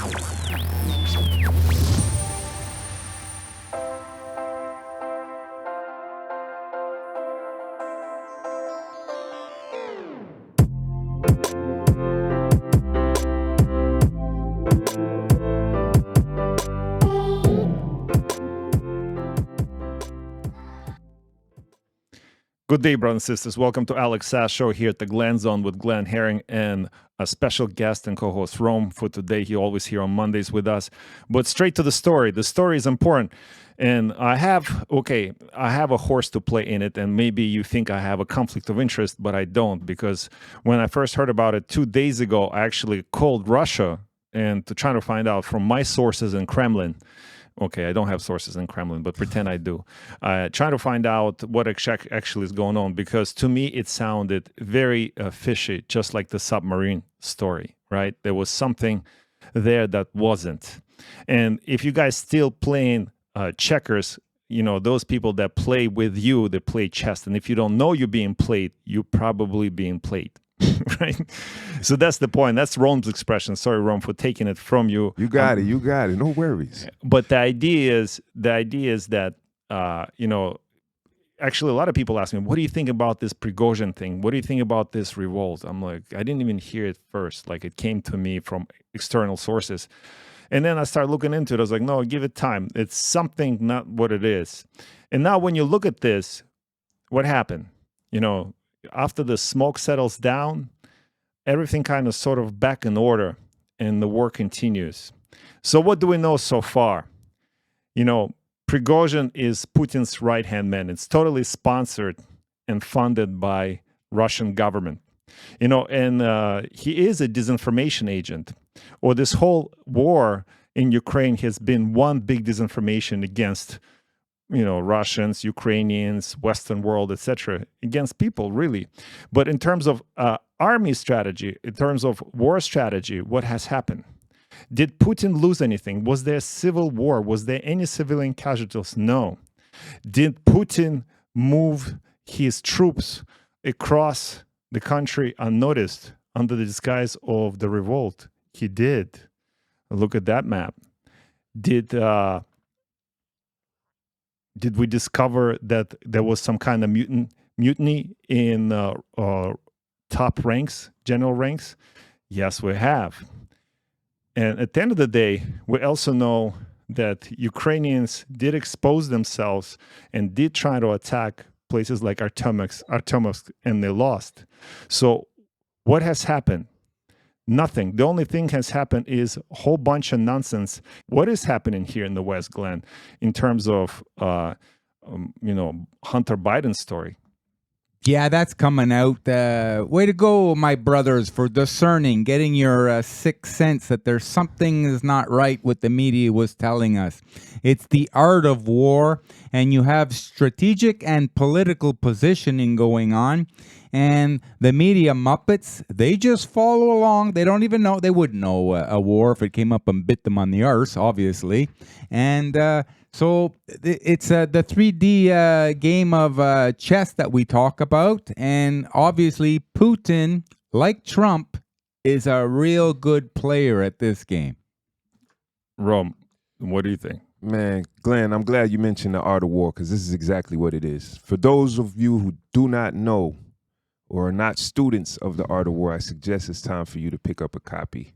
Good day, brothers and sisters. Welcome to Alex Sass Show here at the Glen Zone with Glenn Herring and a special guest and co-host Rome for today. He always here on Mondays with us. But straight to the story. The story is important. And I have a horse to play in it, and maybe you think I have a conflict of interest, but I don't, because when I first heard about it 2 days ago, I actually called Russia and to try to find out from my sources in Kremlin. Okay, I don't have sources in Kremlin, but pretend I do. Trying to find out what actually is going on, because to me it sounded very fishy, just like the submarine story, right? There was something there that wasn't. And if you guys still playing checkers, you know, those people that play with you, they play chess. And if you don't know you're being played, you're probably being played. Right? So that's the point. That's Rome's expression. Sorry, Rome, for taking it from you. You got it. You got it. No worries. But the idea is that, you know, actually a lot of people ask me, what do you think about this Prigozhin thing? What do you think about this revolt? I'm like, I didn't even hear it first. Like, it came to me from external sources. And then I started looking into it. I was like, no, give it time. It's something, not what it is. And now when you look at this, what happened? You know, after the smoke settles down, everything kind of sort of back in order and the war continues. So what do we know so far? You know, Prigozhin is Putin's right-hand man. It's totally sponsored and funded by Russian government. You know, and he is a disinformation agent. Or this whole war in Ukraine has been one big disinformation against, you know, Russians, Ukrainians, Western world, etc., against people, really. But in terms of army strategy, in terms of war strategy, what has happened? Did Putin lose anything? Was there civil war? Was there any civilian casualties? No. Did Putin move his troops across the country unnoticed under the disguise of the revolt? He did. Look at that map. Did we discover that there was some kind of mutiny in top ranks, general ranks? Yes, we have. And at the end of the day, we also know that Ukrainians did expose themselves and did try to attack places like Artemovsk, and they lost. So what has happened? Nothing. The only thing has happened is a whole bunch of nonsense. What is happening here in the West, Glenn, in terms of, you know, Hunter Biden's story? Yeah, that's coming out. Way to go, my brothers, for discerning, getting your sixth sense that there's something is not right what the media was telling us. It's the art of war, and you have strategic and political positioning going on. And the media Muppets, they just follow along. They don't even know. They wouldn't know a war if it came up and bit them on the arse, obviously. And so it's the 3D game of chess that we talk about. And obviously, Putin, like Trump, is a real good player at this game. Rome, what do you think? Man, Glenn, I'm glad you mentioned the art of war, because this is exactly what it is. For those of you who do not know or are not students of the art of war, I suggest it's time for you to pick up a copy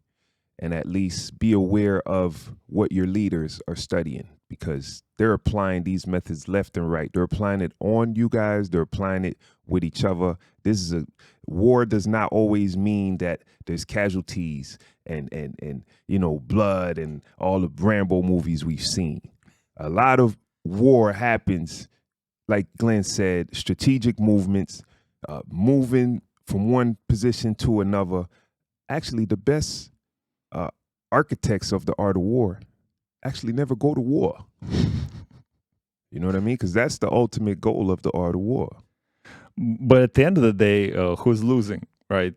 and at least be aware of what your leaders are studying, because they're applying these methods left and right. They're applying it on you guys. They're applying it with each other. This is a war does not always mean that there's casualties and you know, blood and all the Rambo movies we've seen. A lot of war happens, like Glenn said, strategic movements, moving from one position to another. Actually, the best architects of the art of war actually never go to war. You know what I mean? Because that's the ultimate goal of the art of war. But at the end of the day, who's losing, right?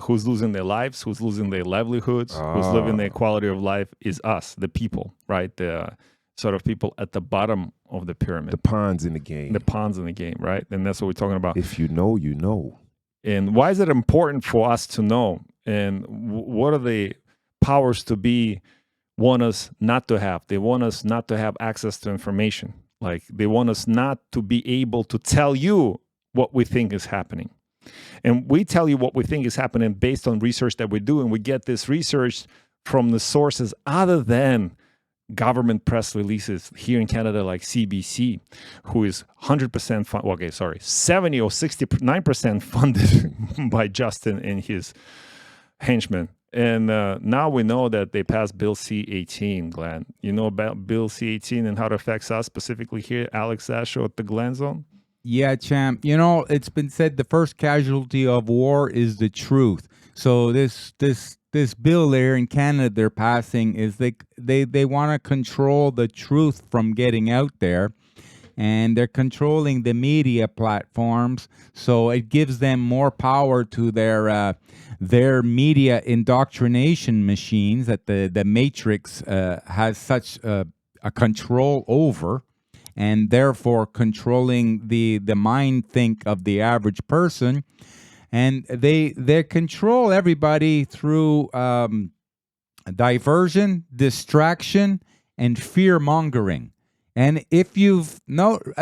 Who's losing their lives? Who's losing their livelihoods? Who's living their quality of life is us, the people, right? The sort of people at the bottom of the pyramid. The pawns in the game. The pawns in the game, right? And that's what we're talking about. If you know, you know. And why is it important for us to know? And what are the powers to be want us not to have. They want us not to have access to information. Like they want us not to be able to tell you what we think is happening. And we tell you what we think is happening based on research that we do. And we get this research from the sources other than government press releases here in Canada, like CBC, who is 100% 70 or 69% funded by Justin and his henchmen. And now we know that they passed Bill C-18, Glenn. You know about Bill C-18 and how it affects us specifically here, Alex Asho at the Glen Zone? Yeah, champ. You know, it's been said the first casualty of war is the truth. So this bill there in Canada they're passing is they want to control the truth from getting out there, and they're controlling the media platforms. So it gives them more power to their media indoctrination machines that the Matrix has such a control over, and therefore controlling the mind think of the average person. And they control everybody through diversion, distraction, and fear mongering. And if you've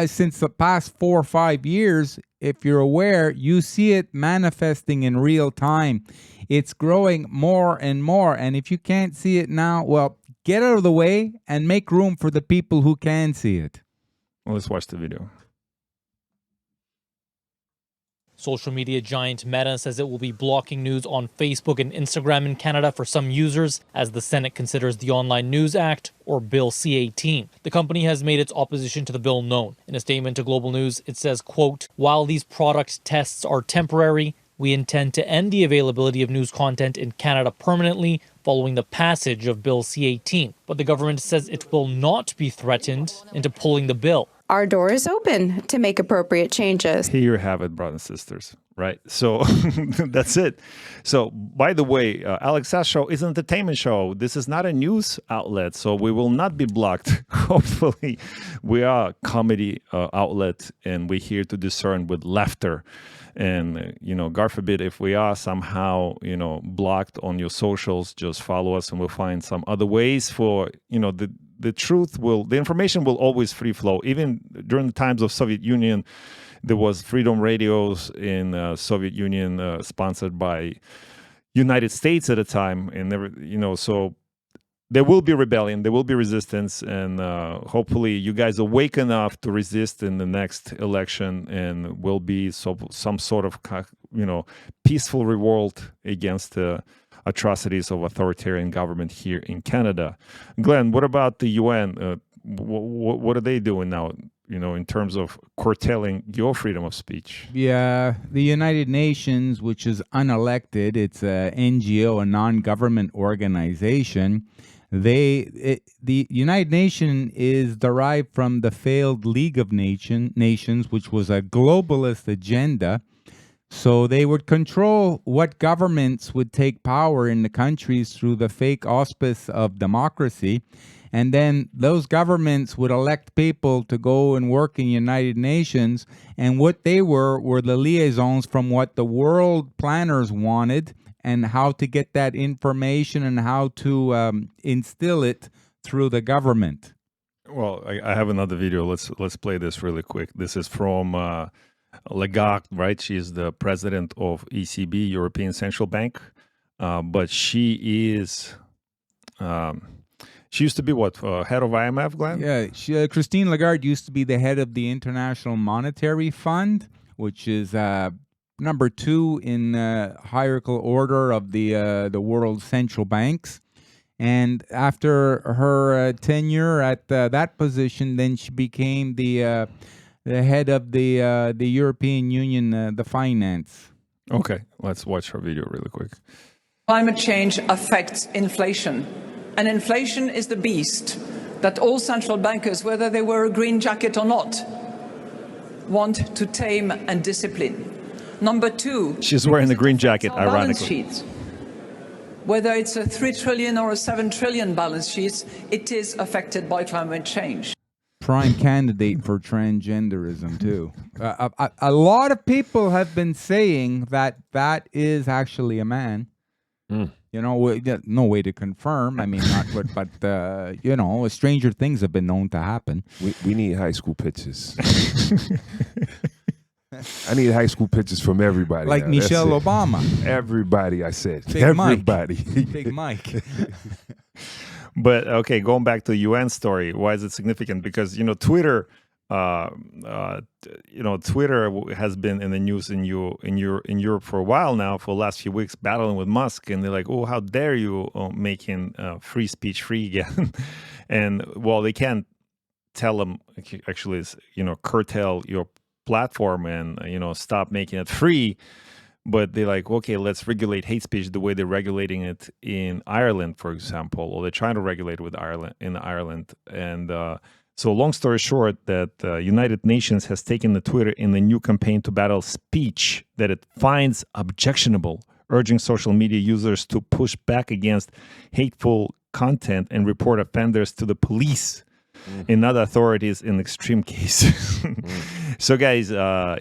since the past 4 or 5 years, if you're aware, you see it manifesting in real time. It's growing more and more. And if you can't see it now, well, get out of the way and make room for the people who can see it. Well, let's watch the video. Social media giant Meta says it will be blocking news on Facebook and Instagram in Canada for some users as the Senate considers the Online News Act, or Bill C-18. The company has made its opposition to the bill known. In a statement to Global News, it says, quote, "While these product tests are temporary, we intend to end the availability of news content in Canada permanently following the passage of Bill C-18. But the government says it will not be threatened into pulling the bill. Our door is open to make appropriate changes." Here you have it, brothers and sisters, right? So that's it. So, by the way, Alex Sass Show is an entertainment show. This is not a news outlet, so we will not be blocked. Hopefully, we are a comedy outlet, and we're here to discern with laughter. And, God forbid, if we are somehow, blocked on your socials, just follow us and we'll find some other ways for, the truth the information will always free flow. Even during the times of Soviet Union, there was freedom radios in Soviet Union sponsored by United States at a time. And, so there will be rebellion, there will be resistance, and hopefully you guys are awake enough to resist in the next election, and will be some sort of, peaceful revolt against the atrocities of authoritarian government here in Canada. Glenn, what about the UN? What are they doing now, in terms of curtailing your freedom of speech? Yeah, the United Nations, which is unelected, it's a NGO, a non-government organization. The United Nations is derived from the failed League of Nations, which was a globalist agenda. So they would control what governments would take power in the countries through the fake auspice of democracy. And then those governments would elect people to go and work in United Nations. And what they were the liaisons from what the world planners wanted, and how to get that information and how to instill it through the government. Well, I have another video. Let's play this really quick. This is from Lagarde, right? She is the president of ECB, European Central Bank, but she is. She used to be what, head of IMF, Glenn? Yeah, Christine Lagarde used to be the head of the International Monetary Fund, which is number 2 in hierarchical order of the world central banks. And after her tenure at that position, then she became the head of the European Union, the finance. Okay, let's watch her video really quick. Climate change affects inflation. And inflation is the beast that all central bankers, whether they wear a green jacket or not, want to tame and discipline. Number 2, she's wearing the green jacket, ironically. Sheet. Whether it's a 3 trillion or a 7 trillion balance sheet, it is affected by climate change. Prime candidate for transgenderism, too. A lot of people have been saying that is actually a man. No way to confirm. I mean, not, but stranger things have been known to happen. We need high school pictures. I need high school pictures from everybody. Like now. Michelle That's it. Obama. Everybody, I said. Big Everybody. Mike. Big Mike. But okay, going back to the UN story, why is it significant? Because Twitter, Twitter has been in the news in Europe for a while now, for the last few weeks, battling with Musk, and they're like, "Oh, how dare you making free speech free again?" And well, they can't tell them actually, curtail your platform and stop making it free. But they're like, okay, let's regulate hate speech the way they're regulating it in Ireland, for example, or they're trying to regulate it in Ireland. And so long story short, that United Nations has taken the Twitter in the new campaign to battle speech that it finds objectionable, urging social media users to push back against hateful content and report offenders to the police and other authorities in extreme cases. So guys,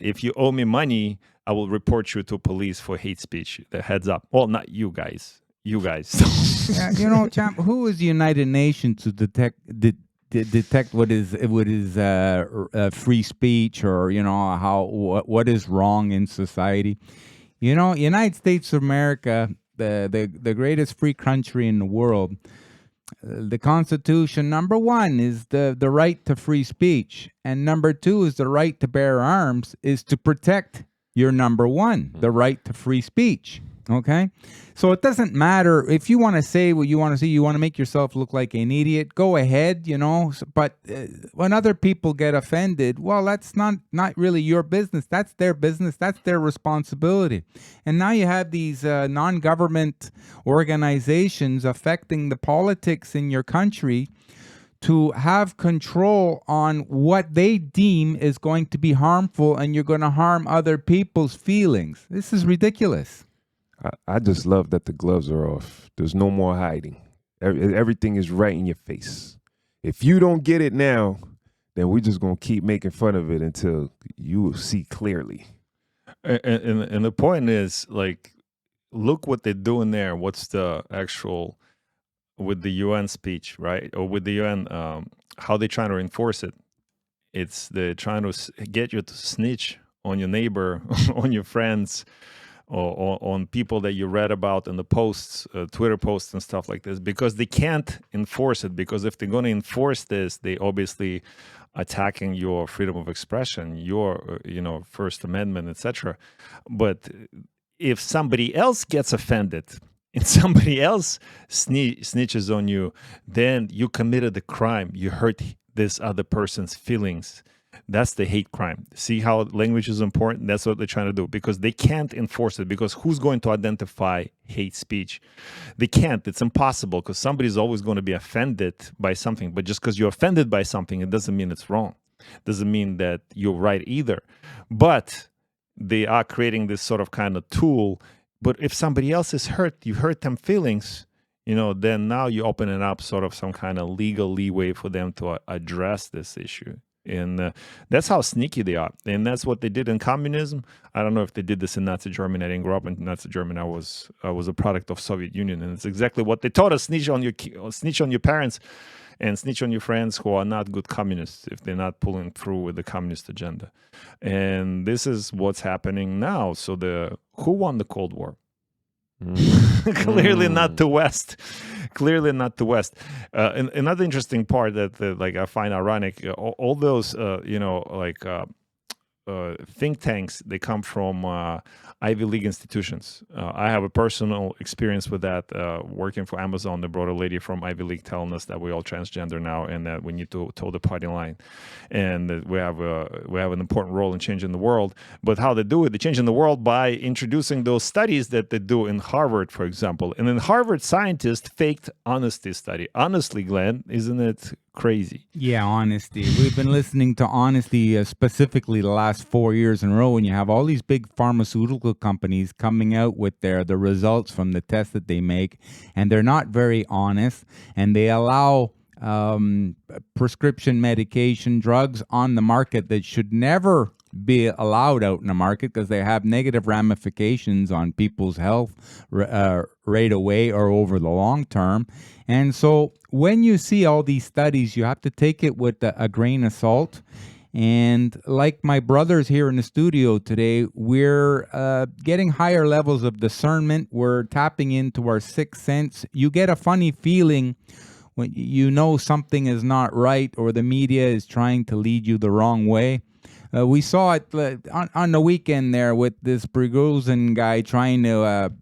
if you owe me money, I will report you to police for hate speech. The heads up. Well, not you guys. You guys. Yeah, champ, who is the United Nations to detect what is free speech, or what is wrong in society? United States of America, the greatest free country in the world. The Constitution, number one, is the right to free speech, and number two is the right to bear arms, is to protect your number one, the right to free speech. Okay? So it doesn't matter if you want to say what you want to say, you want to make yourself look like an idiot, go ahead, but when other people get offended, well, that's not really your business. That's their business. That's their responsibility. And now you have these non-government organizations affecting the politics in your country to have control on what they deem is going to be harmful, and you're going to harm other people's feelings. This is ridiculous. I just love that the gloves are off. There's no more hiding. Everything is right in your face. If you don't get it now, then we're just going to keep making fun of it until you will see clearly. And the point is, like, look what they're doing there. What's the actual... with the UN speech, right? Or with the UN, how they trying to enforce it. They're trying to get you to snitch on your neighbor, on your friends, or on people that you read about in the posts, Twitter posts and stuff like this, because they can't enforce it. Because if they're going to enforce this, they obviously attacking your freedom of expression, your, First Amendment, etc. But if somebody else gets offended, and somebody else snitches on you, then you committed the crime. You hurt this other person's feelings. That's the hate crime. See how language is important? That's what they're trying to do, because they can't enforce it. Because who's going to identify hate speech? They can't. It's impossible, because somebody's always going to be offended by something. But just because you're offended by something, it doesn't mean it's wrong. Doesn't mean that you're right either. But they are creating this sort of kind of tool. But if somebody else is hurt, you hurt them feelings, then now you open it up sort of some kind of legal leeway for them to address this issue. And that's how sneaky they are. And that's what they did in communism. I don't know if they did this in Nazi Germany. I didn't grow up in Nazi Germany. I was a product of Soviet Union. And it's exactly what they taught us: snitch on your parents and snitch on your friends who are not good communists if they're not pulling through with the communist agenda. And this is what's happening now. So who won the Cold War? Clearly not the West. Clearly not the West. And another interesting part that I find ironic, all those think tanks, they come from Ivy League institutions. I have a personal experience with that, working for Amazon. They brought a lady from Ivy League telling us that we're all transgender now and that we need to toe the party line, and that we have an important role in changing the world. But how they do it, they change in the world by introducing those studies that they do in Harvard, for example. And then Harvard scientists faked honesty study. Honestly, Glenn, isn't it crazy? Yeah, honesty. We've been listening to honesty specifically the last 4 years in a row, and you have all these big pharmaceutical companies coming out with the results from the tests that they make, and they're not very honest, and they allow prescription medication drugs on the market that should never be allowed out in the market because they have negative ramifications on people's health right away or over the long term. And so when you see all these studies, you have to take it with a grain of salt. And like my brothers here in the studio today, we're getting higher levels of discernment. We're tapping into our sixth sense. You get a funny feeling when you know something is not right or the media is trying to lead you the wrong way. We saw it on the weekend there with this Prigozhin guy trying to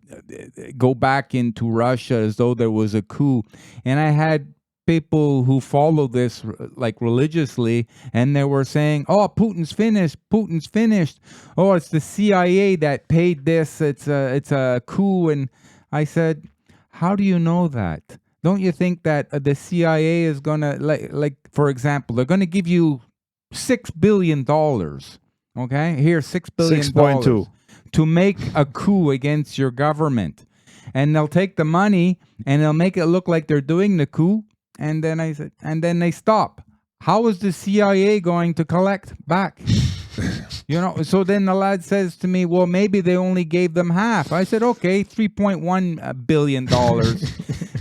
go back into Russia as though there was a coup. And I had people who follow this like religiously, and they were saying, "Oh, Putin's finished. Oh, it's the CIA that paid this. It's a coup." And I said, "How do you know that? Don't you think that the CIA is gonna like for example, they're gonna give you $6 billion? Okay, here $6 billion 6.2 to make a coup against your government, and they'll take the money and they'll make it look like they're doing the coup." And then I said, and then they stop. How is the CIA going to collect back? So then the lad says to me, "Well, maybe they only gave them half." I said, "Okay, $3.1 billion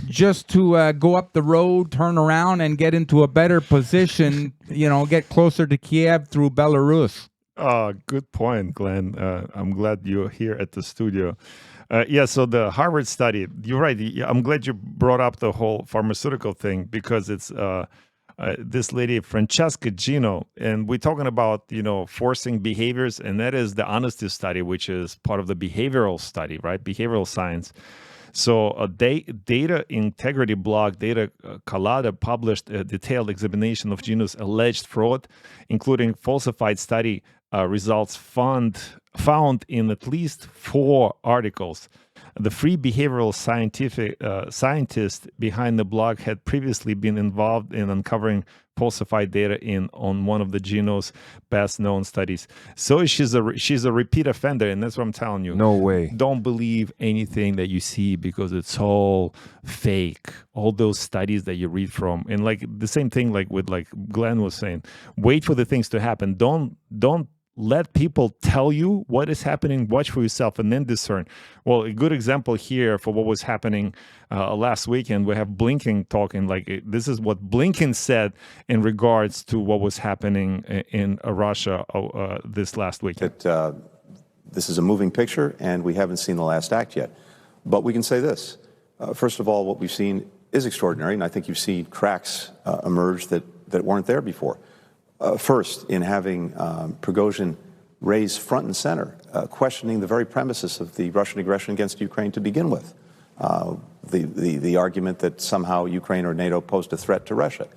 just to go up the road, turn around, and get into a better position. Get closer to Kiev through Belarus." Good point, Glenn. I'm glad you're here at the studio. So the Harvard study, you're right. I'm glad you brought up the whole pharmaceutical thing because it's this lady, Francesca Gino, and we're talking about, forcing behaviors, and that is the honesty study, which is part of the behavioral study, right? Behavioral science. So a data integrity blog, Data Colada, published a detailed examination of Gino's alleged fraud, including falsified study results found in at least 4 articles. The free behavioral scientist behind the blog had previously been involved in uncovering falsified data on one of the Gino's best-known studies. So she's a repeat offender, and that's what I'm telling you. No way. Don't believe anything that you see because it's all fake. All those studies that you read from, and like the same thing, like with like Glenn was saying, wait for the things to happen. Don't let people tell you what is happening. Watch for yourself and then discern. Well, a good example here for what was happening last weekend, we have Blinken talking like this is what Blinken said in regards to what was happening in Russia this last weekend. This is a moving picture, and we haven't seen the last act yet. But we can say this. First of all, what we've seen is extraordinary, and I think you've seen cracks emerge that weren't there before. First, in having Prigozhin raise front and center, questioning the very premises of the Russian aggression against Ukraine to begin with. The argument that somehow Ukraine or NATO posed a threat to Russia.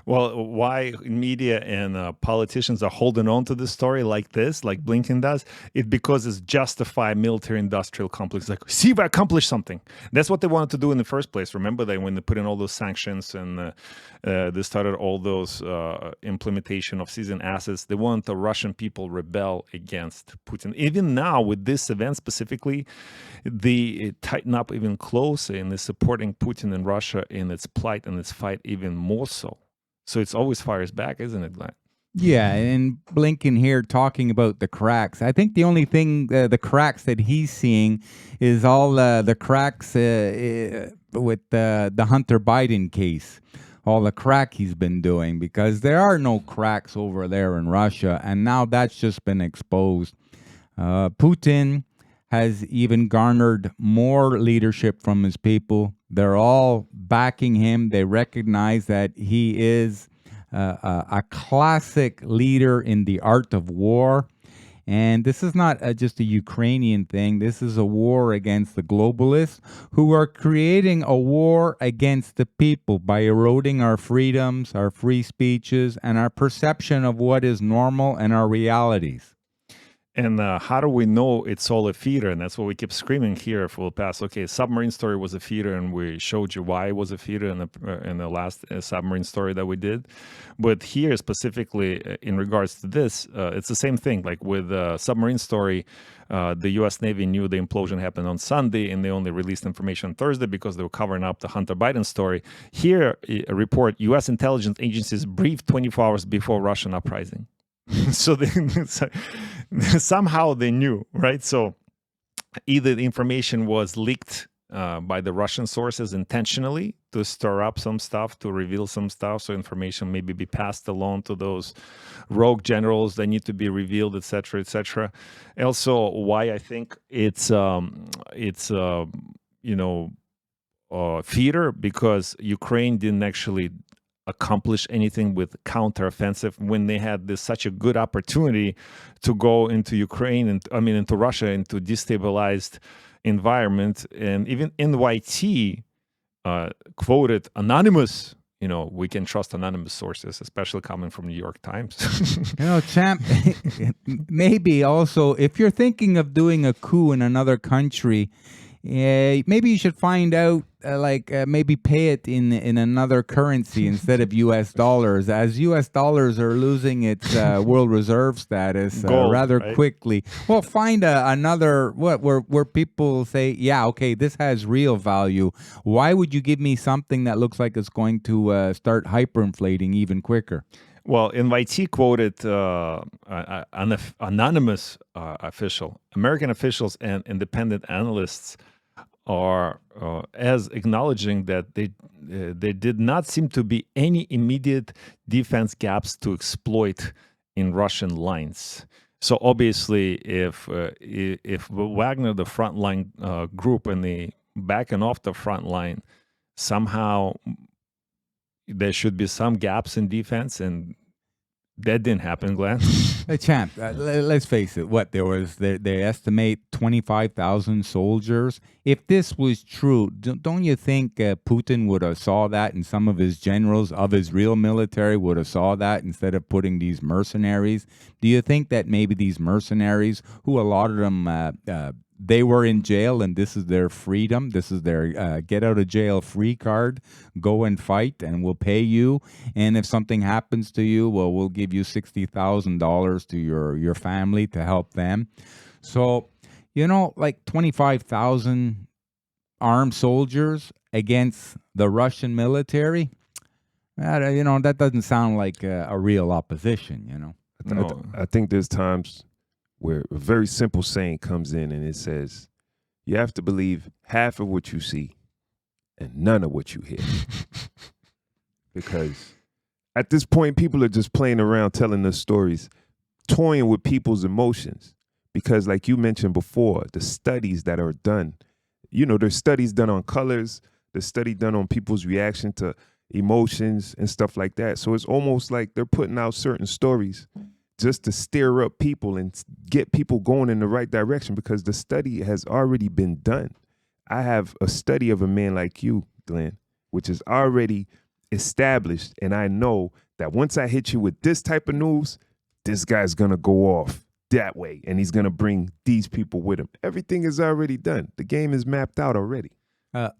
Well, why media and politicians are holding on to this story like this, like Blinken does, it's because it's justified military-industrial complex. Like, see, we accomplished something. That's what they wanted to do in the first place. Remember when they put in all those sanctions and they started all those implementation of seizing assets. They want the Russian people rebel against Putin. Even now, with this event specifically, they tighten up even closer and they're supporting Putin and Russia in its plight and its fight even more so. So it's always fires back, isn't it, Glenn? Yeah, and Blinken here talking about the cracks. I think the only thing, the cracks that he's seeing is all the cracks with the Hunter Biden case. All the crack he's been doing, because there are no cracks over there in Russia, and now that's just been exposed. Putin has even garnered more leadership from his people. They're all backing him. They recognize that he is a classic leader in the art of war. And this is not just a Ukrainian thing. This is a war against the globalists who are creating a war against the people by eroding our freedoms, our free speeches, and our perception of what is normal and our realities. And how do we know it's all a feeder? And that's what we keep screaming here for the past. Okay, submarine story was a feeder, and we showed you why it was a feeder in the last submarine story that we did. But here specifically, in regards to this, it's the same thing. Like with the submarine story, the U.S. Navy knew the implosion happened on Sunday, and they only released information on Thursday because they were covering up the Hunter Biden story. Here, a report: U.S. intelligence agencies briefed 24 hours before Russian uprising. So somehow they knew, right? So either the information was leaked by the Russian sources intentionally to stir up some stuff, to reveal some stuff, so information maybe be passed along to those rogue generals that need to be revealed, etc., etc. Also, why I think it's theater, because Ukraine didn't actually accomplish anything with counteroffensive when they had this such a good opportunity to go into Ukraine and into Russia, into destabilized environment. And even NYT quoted anonymous, we can trust anonymous sources, especially coming from New York Times. Champ, maybe also if you're thinking of doing a coup in another country, maybe you should find out, maybe pay it in another currency instead of U.S. dollars, as U.S. dollars are losing its world reserve status Gold, rather right? quickly. Well, find another where people say, yeah, okay, this has real value. Why would you give me something that looks like it's going to start hyperinflating even quicker? Well, NYT quoted an anonymous official. American officials and independent analysts are as acknowledging that there did not seem to be any immediate defense gaps to exploit in Russian lines. So obviously, if Wagner, the frontline group, and the backing off the front line, somehow there should be some gaps in defense, and that didn't happen, Glenn. Hey, Champ, let's face it. They estimate 25,000 soldiers. If this was true, don't you think Putin would have saw that, and some of his generals of his real military would have saw that instead of putting these mercenaries? Do you think that maybe these mercenaries, who a lot of them, they were in jail and this is their freedom, this is their get out of jail free card, go and fight and we'll pay you, and if something happens to you, well, we'll give you $60,000 to your family to help them. So, 25,000 armed soldiers against the Russian military, that doesn't sound like a real opposition, No. I think there's times where a very simple saying comes in and it says, you have to believe half of what you see and none of what you hear. Because at this point, people are just playing around telling us stories, toying with people's emotions. Because like you mentioned before, the studies that are done, there's studies done on colors, there's study done on people's reaction to emotions and stuff like that. So it's almost like they're putting out certain stories just to stir up people and get people going in the right direction, because the study has already been done. I have a study of a man like you, Glenn, which is already established, and I know that once I hit you with this type of news, this guy's going to go off that way, and he's going to bring these people with him. Everything is already done. The game is mapped out already.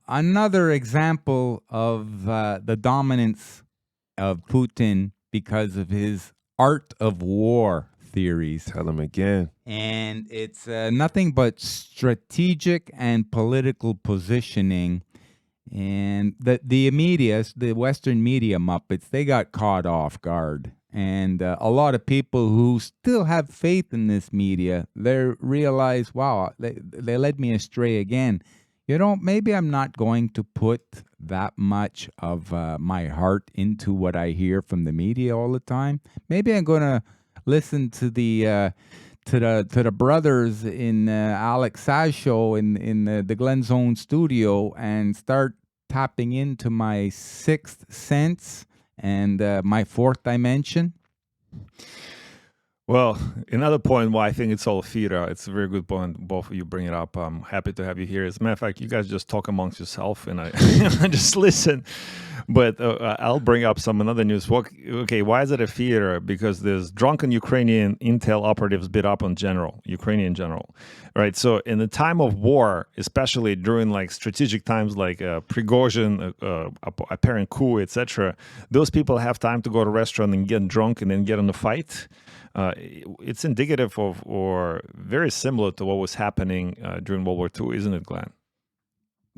Another example of the dominance of Putin because of his art of war theories. Tell him again. And it's nothing but strategic and political positioning. And the media, the Western media muppets, they got caught off guard. And a lot of people who still have faith in this media, they realize, wow, they led me astray again. Maybe I'm not going to put that much of my heart into what I hear from the media all the time. Maybe I'm going to listen to the brothers in Alex Saz show in the Glen Zone studio and start tapping into my sixth sense and my fourth dimension. Well, another point why I think it's all theater, it's a very good point. Both of you bring it up. I'm happy to have you here. As a matter of fact, you guys just talk amongst yourself and I just listen. But I'll bring up some another news. Okay, why is it a theater? Because there's drunken Ukrainian intel operatives beat up on Ukrainian general, right? So in the time of war, especially during like strategic times like Prigozhin, apparent coup, etc., those people have time to go to a restaurant and get drunk and then get in a fight. It's indicative of, or very similar to what was happening during World War II, isn't it, Glenn?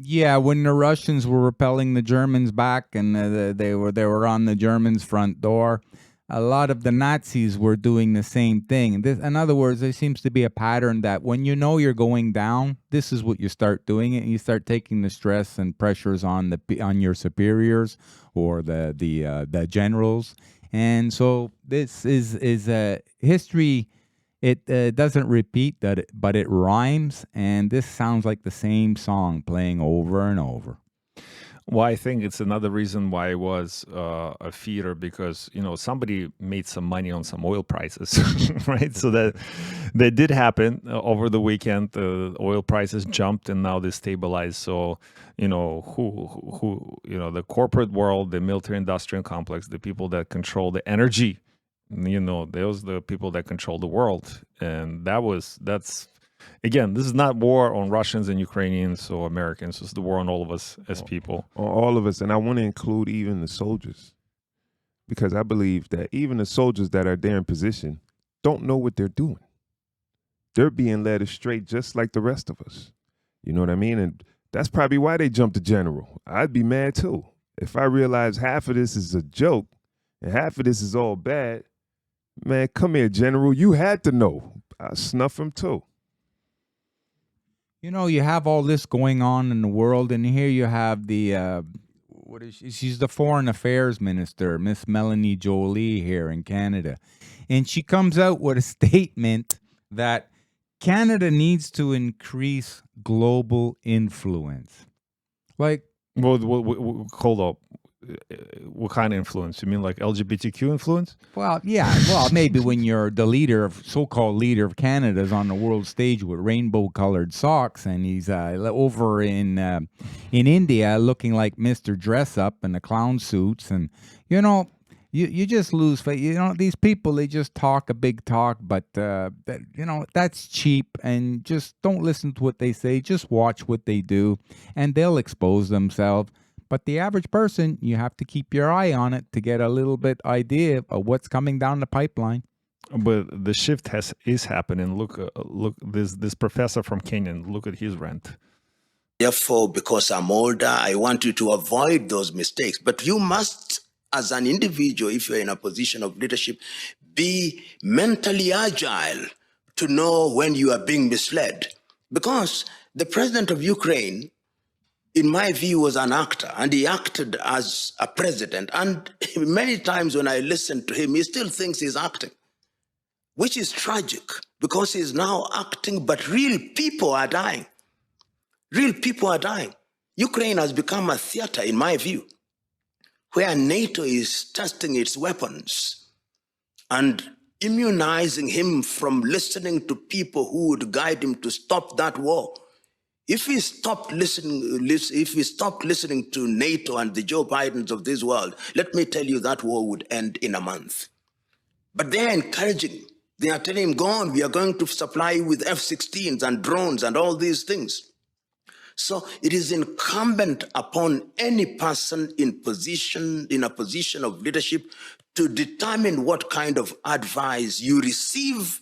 Yeah, when the Russians were repelling the Germans back and they were on the Germans' front door, a lot of the Nazis were doing the same thing. In other words, there seems to be a pattern that when you know you're going down, this is what you start doing, and you start taking the stress and pressures on your superiors or the generals. And so this is history. It doesn't repeat that, but it rhymes, and this sounds like the same song playing over and over. Well, I think it's another reason why it was a feeder, because somebody made some money on some oil prices, right? So that did happen over the weekend. The oil prices jumped and now they stabilized. So the corporate world, the military-industrial complex, the people that control the energy, those are the people that control the world, and that's. Again, this is not war on Russians and Ukrainians or Americans. It's the war on all of us as people. On all of us. And I want to include even the soldiers, because I believe that even the soldiers that are there in position don't know what they're doing. They're being led astray just like the rest of us. You know what I mean? And that's probably why they jumped to general. I'd be mad too. If I realize half of this is a joke and half of this is all bad, man, come here, general. You had to know. I'll snuff him too. You have all this going on in the world, and here you have the, what is she? She's the foreign affairs minister, Miss Melanie Joly here in Canada. And she comes out with a statement that Canada needs to increase global influence. Like, well, hold up. What kind of influence? You mean like LGBTQ influence? Well, yeah. Well, maybe when you're the so-called leader of Canada is on the world stage with rainbow-colored socks, and he's over in India looking like Mr. Dress-Up in the clown suits, and you just lose faith. These people, they just talk a big talk, but that's cheap, and just don't listen to what they say. Just watch what they do, and they'll expose themselves. But the average person, you have to keep your eye on it to get a little bit idea of what's coming down the pipeline. But the shift is happening. Look, this professor from Kenya. Look at his rant. Therefore, because I'm older, I want you to avoid those mistakes. But you must, as an individual, if you're in a position of leadership, be mentally agile to know when you are being misled. Because the president of Ukraine, in my view, was an actor, and he acted as a president. And many times when I listen to him, he still thinks he's acting, which is tragic, because he's now acting, but real people are dying. Real people are dying. Ukraine has become a theater, in my view, where NATO is testing its weapons and immunizing him from listening to people who would guide him to stop that war. If we stopped listening to NATO and the Joe Bidens of this world, let me tell you, that war would end in a month. But they're encouraging. They are telling him, go on, we are going to supply you with F-16s and drones and all these things. So it is incumbent upon any person in a position of leadership to determine what kind of advice you receive.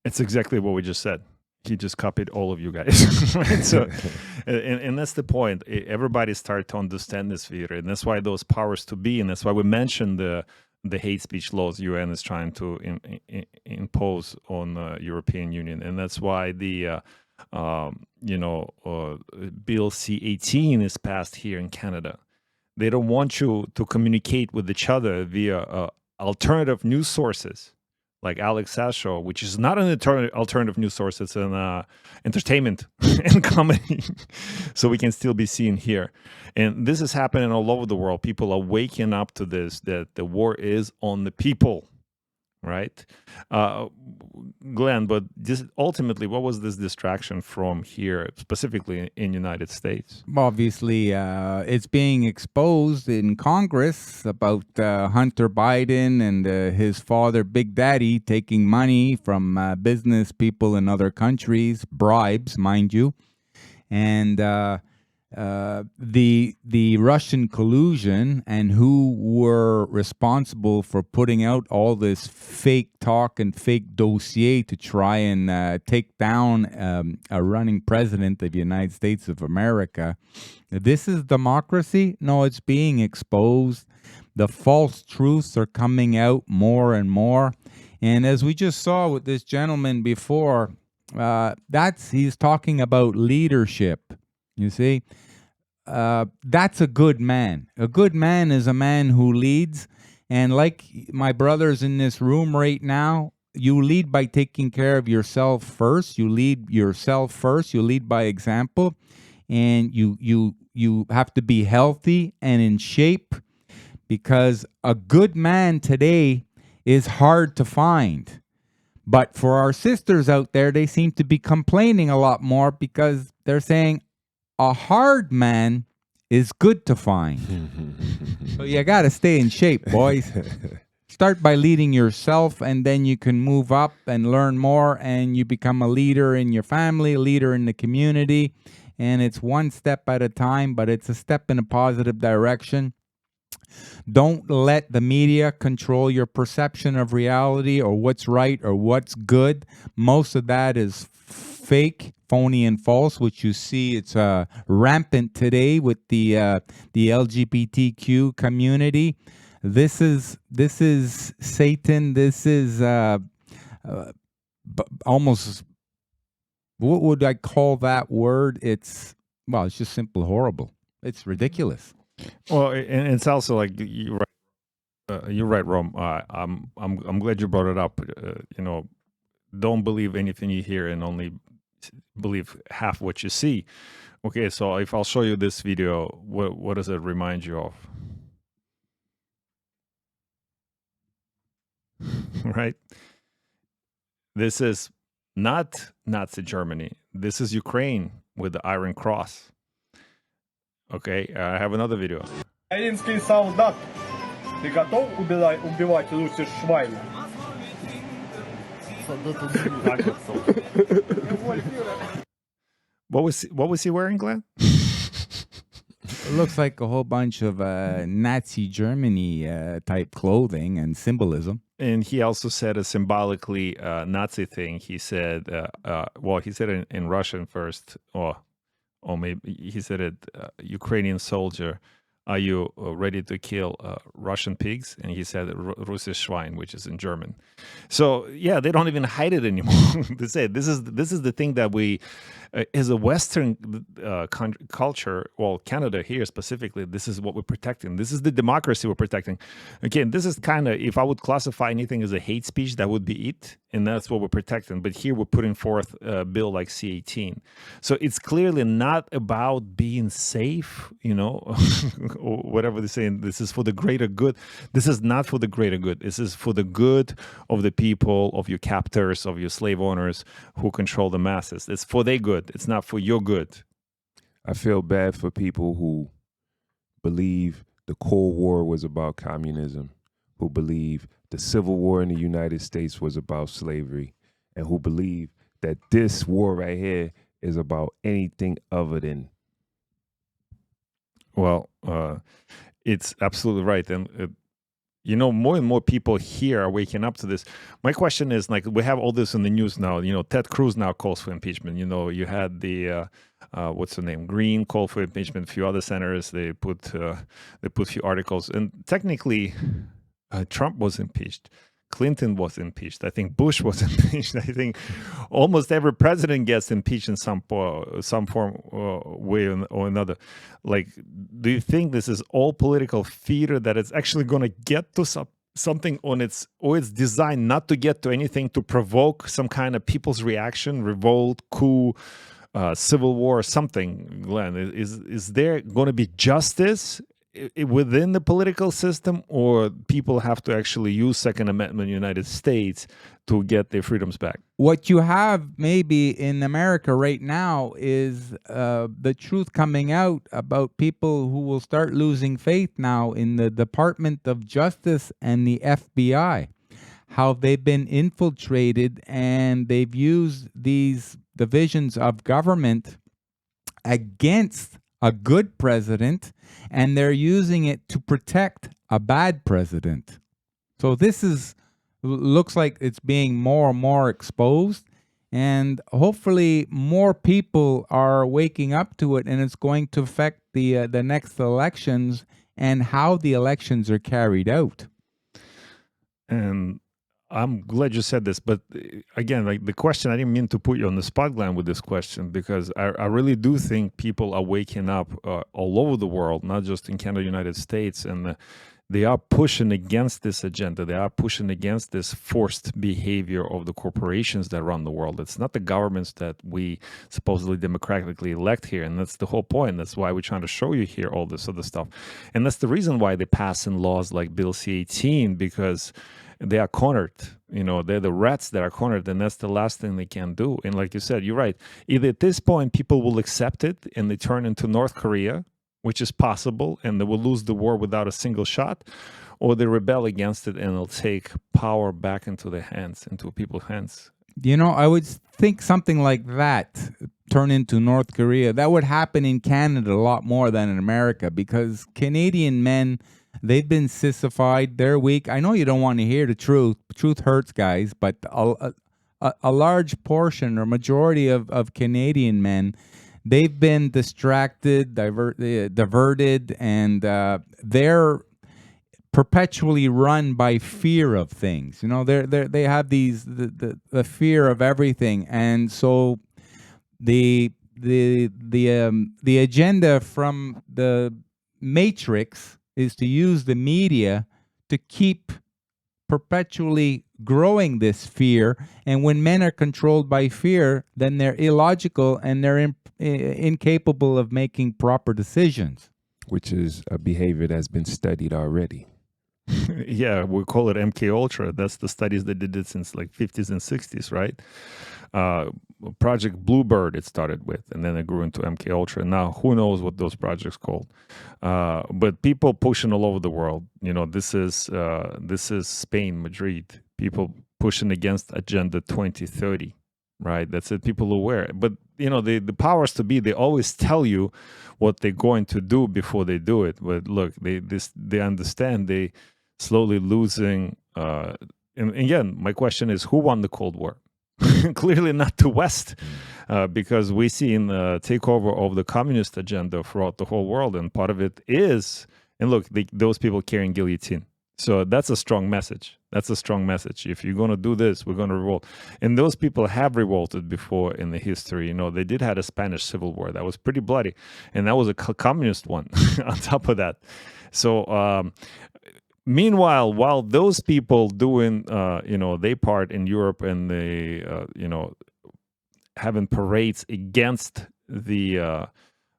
It's exactly what we just said. He just copied all of you guys, right? So, and that's the point. Everybody started to understand this theater, and that's why those powers to be, and that's why we mentioned the hate speech laws UN is trying to impose on the European Union, and that's why the Bill C-18 is passed here in Canada. They don't want you to communicate with each other via alternative news sources, like Alex Sashaw, which is not an alternative news source. It's an entertainment and comedy. So we can still be seen here. And this is happening all over the world. People are waking up to this, that the war is on the people, right? Glenn, but ultimately, what was this distraction from here, specifically in United States? Obviously, it's being exposed in Congress about Hunter Biden and his father, Big Daddy, taking money from business people in other countries, bribes, mind you, and the Russian collusion and who were responsible for putting out all this fake talk and fake dossier to try and take down a running president of the United States of America. This is democracy? No, it's being exposed. The false truths are coming out more and more. And as we just saw with this gentleman before, he's talking about leadership. You see, that's a good man. A good man is a man who leads. And like my brothers in this room right now, you lead by taking care of yourself first. You lead yourself first. You lead by example. And you have to be healthy and in shape, because a good man today is hard to find. But for our sisters out there, they seem to be complaining a lot more because they're saying a hard man is good to find. So you got to stay in shape, boys. Start by leading yourself, and then you can move up and learn more, and you become a leader in your family, a leader in the community. And it's one step at a time, but it's a step in a positive direction. Don't let the media control your perception of reality or what's right or what's good. Most of that is fake, phony, and false, which you see it's rampant today with the LGBTQ community. This is Satan. This is almost, what would I call that word? It's just simply horrible. It's ridiculous. Well, and it's also like you're right, Rome. I'm glad you brought it up. Don't believe anything you hear and only believe half what you see. Okay, so if I'll show you this video, what does it remind you of? Right? This is not Nazi Germany. This is Ukraine with the Iron Cross. Okay, I have another video. Украинский солдат, ты готов убивать Руси Швайна? What was he wearing, Glenn? It looks like a whole bunch of Nazi Germany type clothing and symbolism. And he also said a symbolically Nazi thing. He said, he said it in Russian first, or maybe he said it, Ukrainian soldier, are you ready to kill Russian pigs? And he said Russisch Schwein, which is in German. So yeah, they don't even hide it anymore. They say this is the thing that we, as a Western culture, well, Canada here specifically, this is what we're protecting. This is the democracy we're protecting. Again, this is kind of, if I would classify anything as a hate speech, that would be it, and that's what we're protecting. But here we're putting forth a bill like C-18. So it's clearly not about being safe, or whatever they're saying. This is for the greater good. This is not for the greater good. This is for the good of the people, of your captors, of your slave owners who control the masses. It's for their good. It's not for your good. I feel bad for people who believe the Cold War was about communism, who believe the Civil War in the United States was about slavery, and who believe that this war right here is about anything other than. Well, it's absolutely right. And, more and more people here are waking up to this. My question is, like, we have all this in the news now. Ted Cruz now calls for impeachment. You had the, what's her name? Green call for impeachment. A few other senators, they put a few articles. And technically, Trump was impeached. Clinton was impeached. I think Bush was impeached. I think almost every president gets impeached in some form way or another. Like, do you think this is all political theater, that it's actually going to get to something on its, or it's designed not to get to anything, to provoke some kind of people's reaction, revolt, coup, civil war, something? Glenn, is there going to be justice within the political system, or people have to actually use Second Amendment in the United States to get their freedoms back? What you have maybe in America right now is the truth coming out about people who will start losing faith now in the Department of Justice and the FBI, how they've been infiltrated, and they've used these divisions of government against a good president, and they're using it to protect a bad president. So this looks like it's being more and more exposed, and hopefully more people are waking up to it, and it's going to affect the next elections and how the elections are carried out. And I'm glad you said this, but again, like the question, I didn't mean to put you on the spot, Glenn, with this question, because I really do think people are waking up all over the world, not just in Canada, United States, and they are pushing against this agenda. They are pushing against this forced behavior of the corporations that run the world. It's not the governments that we supposedly democratically elect here, and that's the whole point. That's why we're trying to show you here all this other stuff. And that's the reason why they pass in laws like Bill C-18, because they are cornered. You know, they're the rats that are cornered, and that's the last thing they can do. And like you said, you're right. Either at this point, people will accept it and they turn into North Korea, which is possible, and they will lose the war without a single shot, or they rebel against it and they'll take power back into their hands, into people's hands. You know, I would think something like that turn into North Korea. That would happen in Canada a lot more than in America, because Canadian men, they've been sissified. They're weak. I know you don't want to hear the truth. Truth hurts, guys, but a large portion or majority of Canadian men, they've been distracted, diverted, and they're perpetually run by fear of things. You know, they have the fear of everything, and so the agenda from the Matrix is to use the media to keep perpetually growing this fear. And when men are controlled by fear, then they're illogical and they're incapable of making proper decisions. Which is a behavior that's been studied already. Yeah, we call it MK Ultra. That's the studies that did it since like 50s and 60s, right? Project Bluebird it started with, and then it grew into MK Ultra. Now, who knows what those projects called? But people pushing all over the world. You know, this is Spain, Madrid. People pushing against Agenda 2030, right? That's it. People are aware. But you know, the powers to be, they always tell you what they're going to do before they do it. But look, they understand they slowly losing. And again, my question is, who won the Cold War? Clearly not the West, because we see in the takeover of the communist agenda throughout the whole world, and part of it is, and look, those people carrying guillotine. So that's a strong message. That's a strong message. If you're going to do this, we're going to revolt. And those people have revolted before in the history. You know, they did have a Spanish Civil War that was pretty bloody, and that was a communist one on top of that. So meanwhile, while those people doing, you know, their part in Europe and they, you know, having parades against the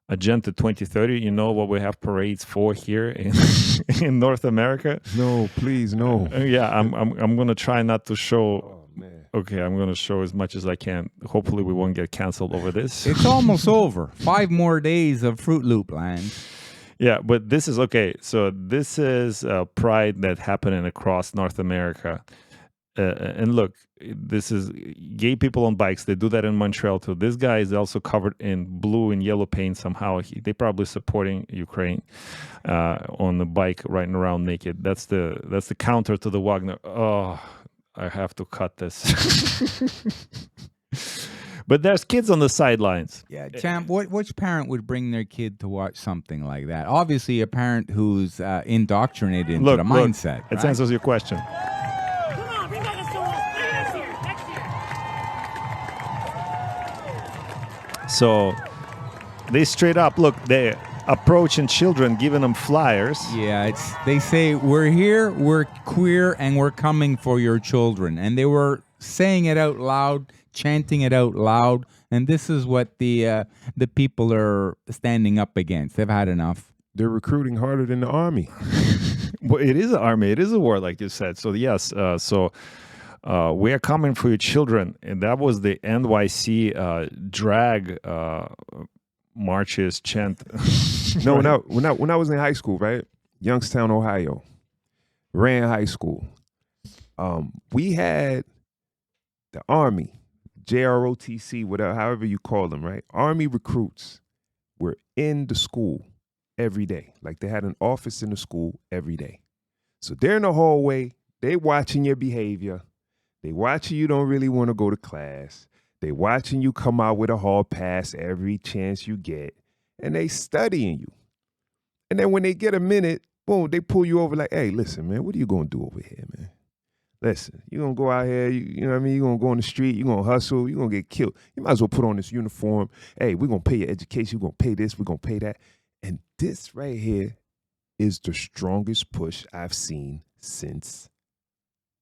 Agenda 2030, you know what we have parades for here in North America? No, please, no. Yeah, I'm gonna try not to show. Oh, man. Okay, I'm gonna show as much as I can. Hopefully, we won't get canceled over this. It's almost over. 5 more days of Fruit Loop land. Yeah, but this is okay. So this is pride that happening across North America. And look, this is gay people on bikes. They do that in Montreal too. This guy is also covered in blue and yellow paint somehow. They probably supporting Ukraine on the bike, riding around naked. That's the counter to the Wagner. Oh, I have to cut this. But there's kids on the sidelines. Yeah, Champ, which parent would bring their kid to watch something like that? Obviously, a parent who's indoctrinated into the mindset. It answers your question. So they straight up, look, they're approaching children, giving them flyers. Yeah, they say, we're here, we're queer, and we're coming for your children. And they were saying it out loud, chanting it out loud, and this is what the people are standing up against. They've had enough. They're recruiting harder than the army. Well, it is an army. It is a war, like you said. So yes, we are coming for your children, and that was the NYC drag marches chant. No, when I was in high school, right, Youngstown, Ohio, Rant High School, we had the Army, JROTC, whatever, however you call them, right? Army recruits were in the school every day. Like they had an office in the school every day. So they're in the hallway, they watching your behavior. They watching you don't really want to go to class. They watching you come out with a hall pass every chance you get. And they studying you. And then when they get a minute, boom, they pull you over like, hey, listen, man, what are you gonna do over here, man? Listen, you're gonna go out here, you know what I mean? You're gonna go on the street, you're gonna hustle, you're gonna get killed. You might as well put on this uniform. Hey, we're gonna pay your education, we're gonna pay this, we're gonna pay that. And this right here is the strongest push I've seen since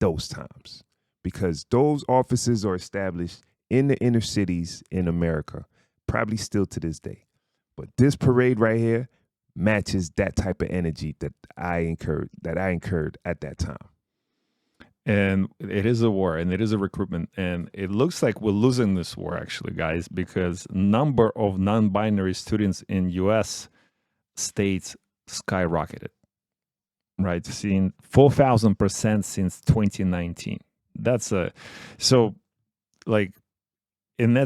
those times. Because those offices are established in the inner cities in America, probably still to this day. But this parade right here matches that type of energy that I incurred at that time. And it is a war, and it is a recruitment, and it looks like we're losing this war, actually, guys, because number of non-binary students in U.S. states skyrocketed, right? Seeing 4,000% since 2019. And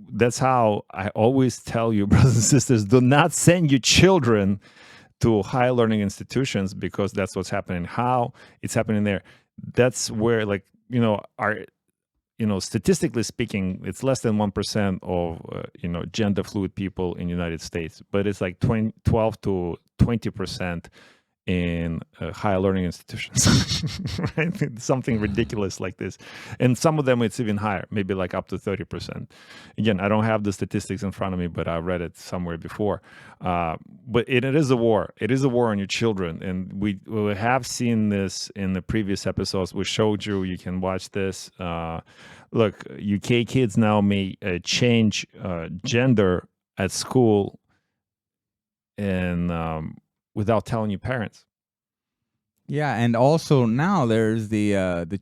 that's how I always tell you, brothers and sisters, do not send your children to higher learning institutions, because that's what's happening. How it's happening there. That's where, statistically speaking, it's less than 1% of, gender fluid people in the United States, but it's like 12 to 20% in higher learning institutions, right? Something ridiculous like this. And some of them, it's even higher, maybe like up to 30%. Again, I don't have the statistics in front of me, but I read it somewhere before. But it is a war. It is a war on your children. And we have seen this in the previous episodes. We showed you, you can watch this. Look, UK kids now may change gender at school and without telling your parents. Yeah, and also now there's the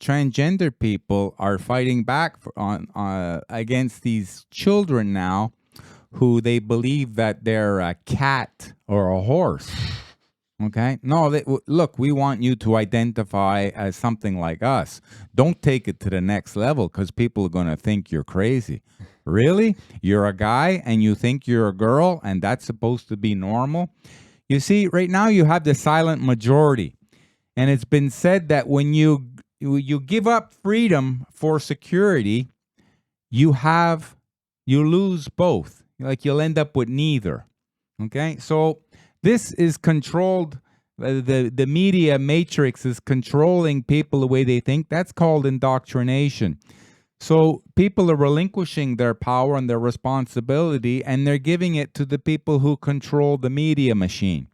transgender people are fighting back against these children now, who they believe that they're a cat or a horse. Okay, no, look, we want you to identify as something like us. Don't take it to the next level, because people are going to think you're crazy. Really? You're a guy and you think you're a girl, and that's supposed to be normal? You see, right now you have the silent majority, and it's been said that when you give up freedom for security, you lose both. Like, you'll end up with neither. Okay, so this is controlled. The media matrix is controlling people the way they think. That's called indoctrination. So people are relinquishing their power and their responsibility, and they're giving it to the people who control the media machine.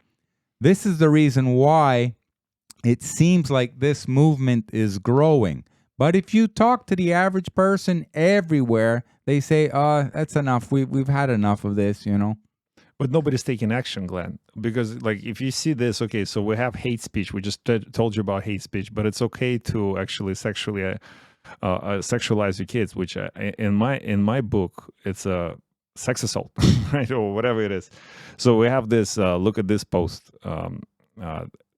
This is the reason why it seems like this movement is growing. But if you talk to the average person everywhere, they say, that's enough. We've had enough of this, But nobody's taking action, Glenn, because like if you see this, okay, so we have hate speech. We just told you about hate speech, but it's okay to actually sexually sexualize your kids, which in my book, it's a sex assault, right, or whatever it is. So we have this. Look at this post.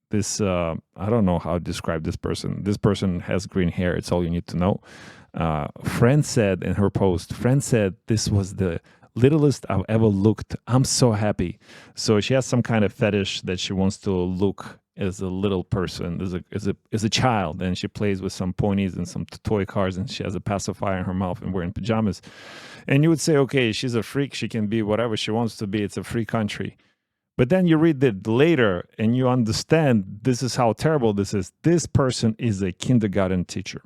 This I don't know how to describe this person. This person has green hair. It's all you need to know. Friend said in her post. Friend said this was the littlest I've ever looked. I'm so happy. So she has some kind of fetish that she wants to look as a little person, as a child, and she plays with some ponies and some toy cars, and she has a pacifier in her mouth and wearing pajamas. And you would say, okay, she's a freak. She can be whatever she wants to be. It's a free country. But then you read it later and you understand this is how terrible this is. This person is a kindergarten teacher.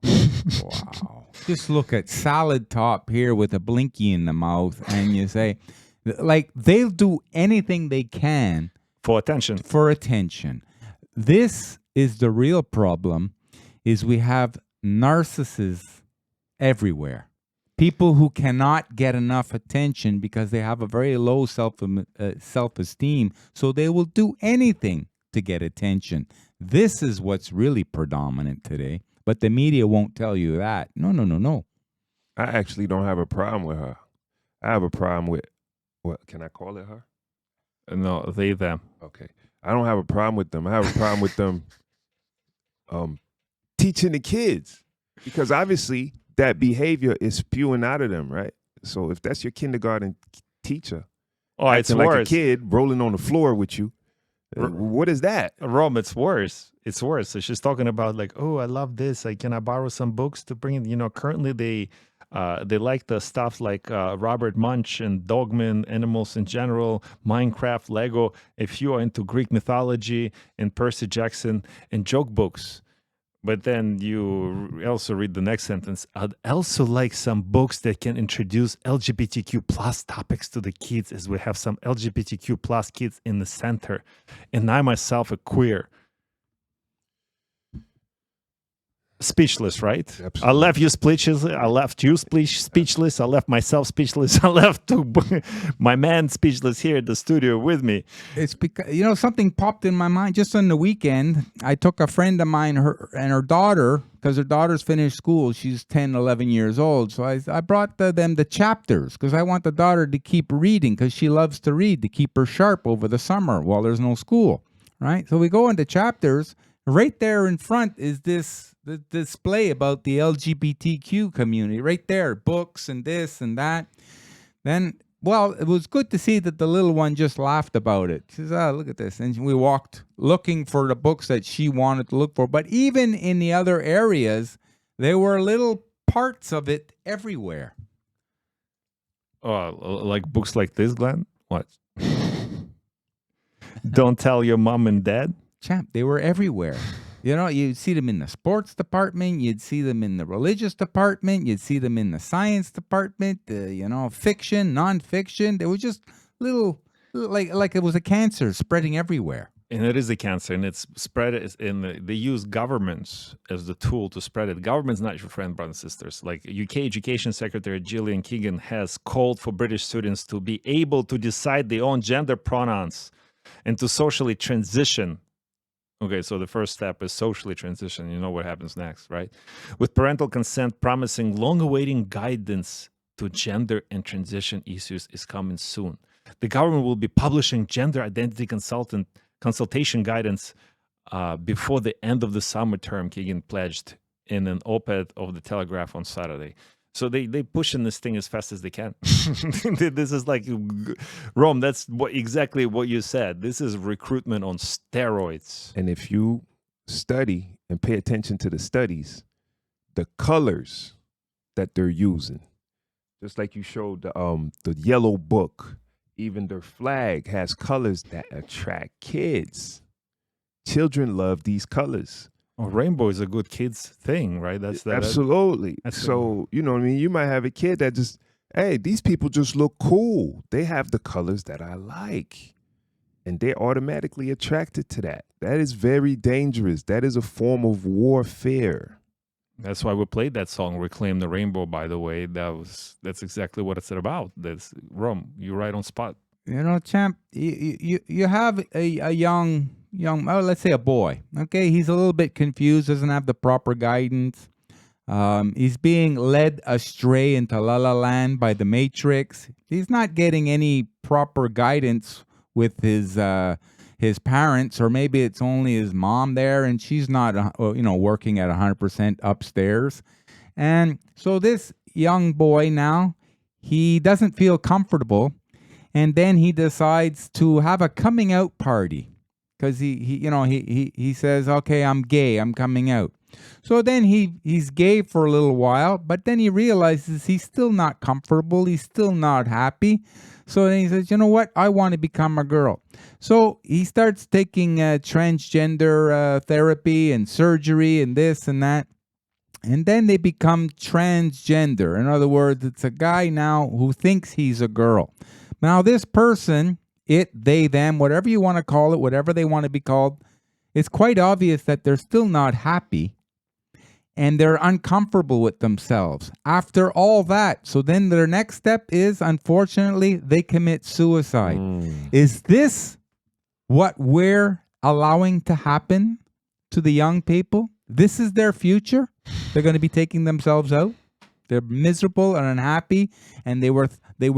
Wow. Just look at Salad Top here with a blinky in the mouth, and you say, like, they'll do anything they can for attention. This is the real problem, is we have narcissists everywhere. People who cannot get enough attention because they have a very low self-esteem, so they will do anything to get attention. This is what's really predominant today. But the media won't tell you that. No. I actually don't have a problem with her. I have a problem with, what, can I call it her? No, they, them. Okay. I don't have a problem with them. I have a problem with them teaching the kids. Because obviously that behavior is spewing out of them, right? So if that's your kindergarten teacher, it's like worse. A kid rolling on the floor with you, what is that? Rome, it's worse. It's worse. So she's talking about like, oh, I love this. Can I borrow some books to bring in? Currently They like the stuff like Robert Munch and Dogman, animals in general, Minecraft, Lego. If you are into Greek mythology and Percy Jackson and joke books. But then you also read the next sentence. I'd also like some books that can introduce LGBTQ plus topics to the kids, as we have some LGBTQ plus kids in the center. And I myself a queer. Speechless, right? Absolutely. I left you speechless. I left you speechless. I left myself speechless. I left my man speechless here at the studio with me. It's because, something popped in my mind just on the weekend. I took a friend of mine, her daughter, because her daughter's finished school. She's 10, 11 years old. So I brought them the chapters because I want the daughter to keep reading because she loves to read, to keep her sharp over the summer while there's no school, right? So we go into chapters. Right there in front is the display about the LGBTQ community. Right there, books and this and that. Then, well, it was good to see that the little one just laughed about it. She says, "Oh, look at this." And we walked looking for the books that she wanted to look for. But even in the other areas, there were little parts of it everywhere. Oh, like books like this, Glenn? What? Don't tell your mom and dad? Champ, they were everywhere. You'd see them in the sports department. You'd see them in the religious department. You'd see them in the science department, fiction, nonfiction. They were just little like it was a cancer spreading everywhere. And it is a cancer, and it's spread. They use governments as the tool to spread it. Government's not your friend, brothers and sisters. Like UK Education Secretary Gillian Keegan has called for British students to be able to decide their own gender pronouns and to socially transition. Okay, so the first step is socially transition. You know what happens next, right? With parental consent promising long-awaiting guidance to gender and transition issues is coming soon. The government will be publishing gender identity consultation guidance before the end of the summer term, Keegan pledged in an op-ed of the Telegraph on Saturday. So they pushing this thing as fast as they can. This is like, Rome, that's exactly what you said. This is recruitment on steroids. And if you study and pay attention to the studies, the colors that they're using, just like you showed the yellow book, even their flag has colors that attract kids. Children love these colors. Oh, rainbow is a good kids thing, right? That's that. Absolutely. So, you know what I mean? You might have a kid that just, hey, these people just look cool. They have the colors that I like. And they're automatically attracted to that. That is very dangerous. That is a form of warfare. That's why we played that song, Reclaim the Rainbow, by the way. That's exactly what it's about. That's Rome, you're right on spot. Champ, you have a young, let's say a boy. Okay, he's a little bit confused, doesn't have the proper guidance. He's being led astray into La La Land by the Matrix. He's not getting any proper guidance with his parents, or maybe it's only his mom there, and she's not, working at 100% upstairs. And so this young boy now, he doesn't feel comfortable. And then he decides to have a coming out party because he says, okay, I'm gay, I'm coming out. So then he's gay for a little while, but then he realizes he's still not comfortable. He's still not happy. So then he says, you know what? I want to become a girl. So he starts taking transgender therapy and surgery and this and that. And then they become transgender. In other words, it's a guy now who thinks he's a girl. Now, this person, it, they, them, whatever you want to call it, whatever they want to be called, it's quite obvious that they're still not happy and they're uncomfortable with themselves after all that. So then their next step is, unfortunately, they commit suicide. Is this what we're allowing to happen to the young people? This is their future? They're going to be taking themselves out? They're miserable and unhappy, and they were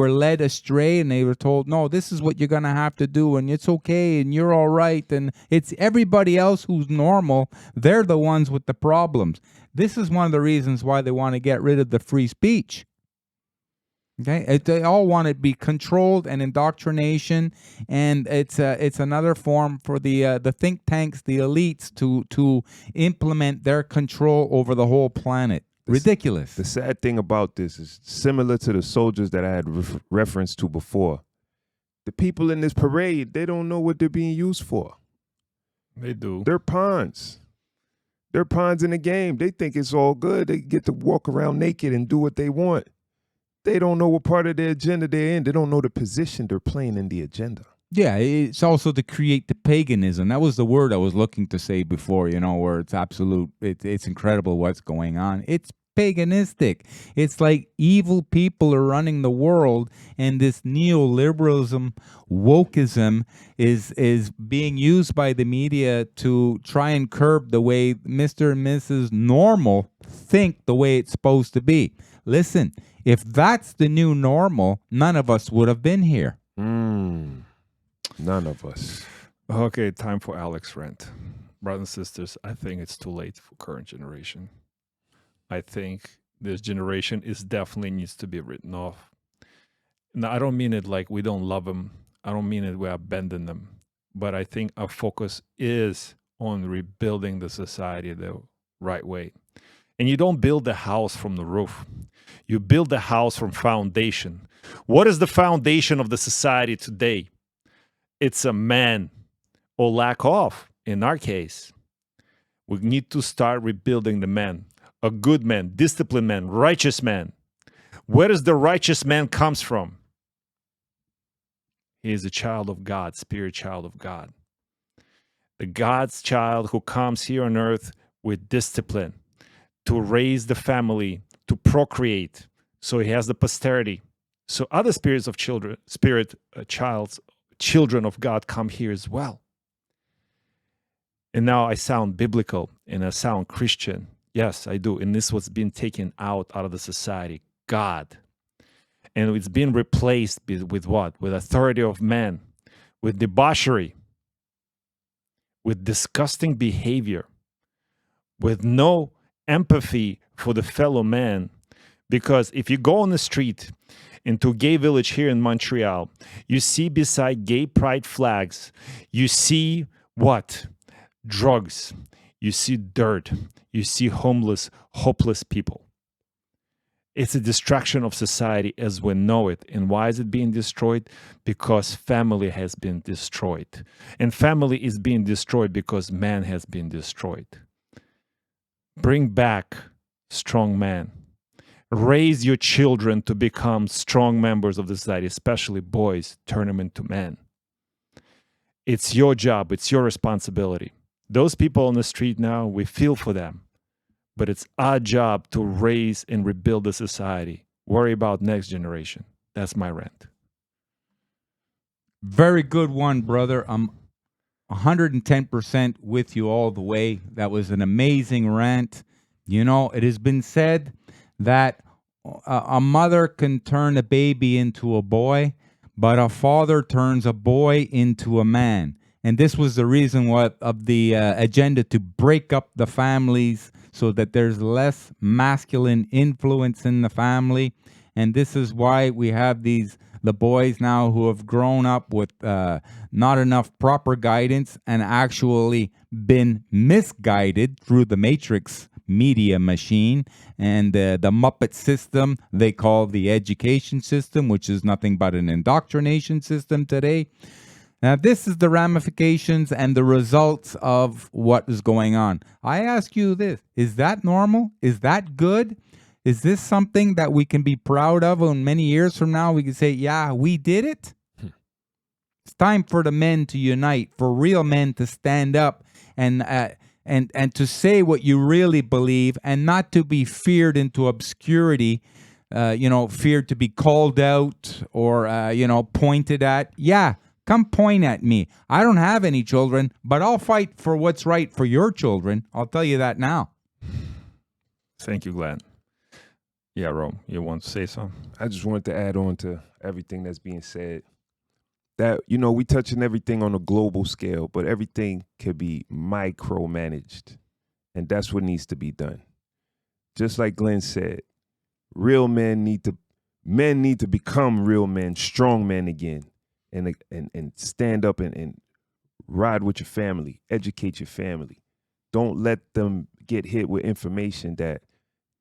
led astray, and they were told, no, this is what you're going to have to do, and it's okay, and you're all right, and it's everybody else who's normal. They're the ones with the problems. This is one of the reasons why they want to get rid of the free speech. Okay, they all want to be controlled and indoctrination, and it's another form for the think tanks, the elites, to implement their control over the whole planet. Ridiculous. The sad thing about this is similar to the soldiers that I had referenced to before. The people in this parade, they don't know what they're being used for. They do. They're pawns. They're pawns in the game. They think it's all good. They get to walk around naked and do what they want. They don't know what part of the agenda they're in. They don't know the position they're playing in the agenda. Yeah, it's also to create the paganism. That was the word I was looking to say before, where it's absolute, it's incredible what's going on. It's paganistic. It's like evil people are running the world, and this neoliberalism, wokeism is being used by the media to try and curb the way Mr. and Mrs. Normal think the way it's supposed to be. Listen, if that's the new normal, none of us would have been here. None of us. Okay, time for Alex rant. Brothers and sisters, I think it's too late for current generation. I think this generation definitely needs to be written off. Now, I don't mean it like we don't love them. I don't mean it we abandon them. But I think our focus is on rebuilding the society the right way. And you don't build the house from the roof. You build the house from foundation. What is the foundation of the society today? It's a man, or lack of, in our case. We need to start rebuilding the man. A good man, disciplined man, righteous man. Where does the righteous man comes from? He is a child of God, spirit child of God. The God's child who comes here on earth with discipline to raise the family, to procreate, so he has the posterity. So other spirits of children, children of God come here as well. And now I sound biblical and I sound Christian. Yes, I do. And this was being taken out of the society, God. And it's been replaced with what? With authority of man, with debauchery, with disgusting behavior, with no empathy for the fellow man. Because if you go on the street into a gay village here in Montreal, you see beside gay pride flags, you see what? Drugs. You see dirt. You see homeless, hopeless people. It's a destruction of society as we know it. And why is it being destroyed? Because family has been destroyed. And family is being destroyed because man has been destroyed. Bring back strong man. Raise your children to become strong members of the society, especially boys. Turn them into men. It's your job. It's your responsibility. Those people on the street now, we feel for them. But it's our job to raise and rebuild the society. Worry about next generation. That's my rant. Very good one, brother. I'm 110% with you all the way. That was an amazing rant. It has been said that a mother can turn a baby into a boy, but a father turns a boy into a man. And this was the reason of the agenda to break up the families so that there's less masculine influence in the family. And this is why we have the boys now who have grown up with not enough proper guidance and actually been misguided through the Matrix media machine and the Muppet system they call the education system, which is nothing but an indoctrination system today. Now, this is the ramifications and the results of what is going on. I ask you this, is that normal? Is that good? Is this something that we can be proud of, and many years from now we can say, yeah, we did it? It's time for the men to unite, for real men to stand up and to say what you really believe, and not to be feared into obscurity, feared to be called out or, pointed at. Yeah, come point at me. I don't have any children, but I'll fight for what's right for your children. I'll tell you that now. Thank you, Glenn. Yeah, Rome, you want to say something? I just wanted to add on to everything that's being said. That, we touching everything on a global scale, but everything can be micromanaged. And that's what needs to be done. Just like Glenn said, real men need to become real men, strong men again, and stand up and ride with your family, educate your family. Don't let them get hit with information that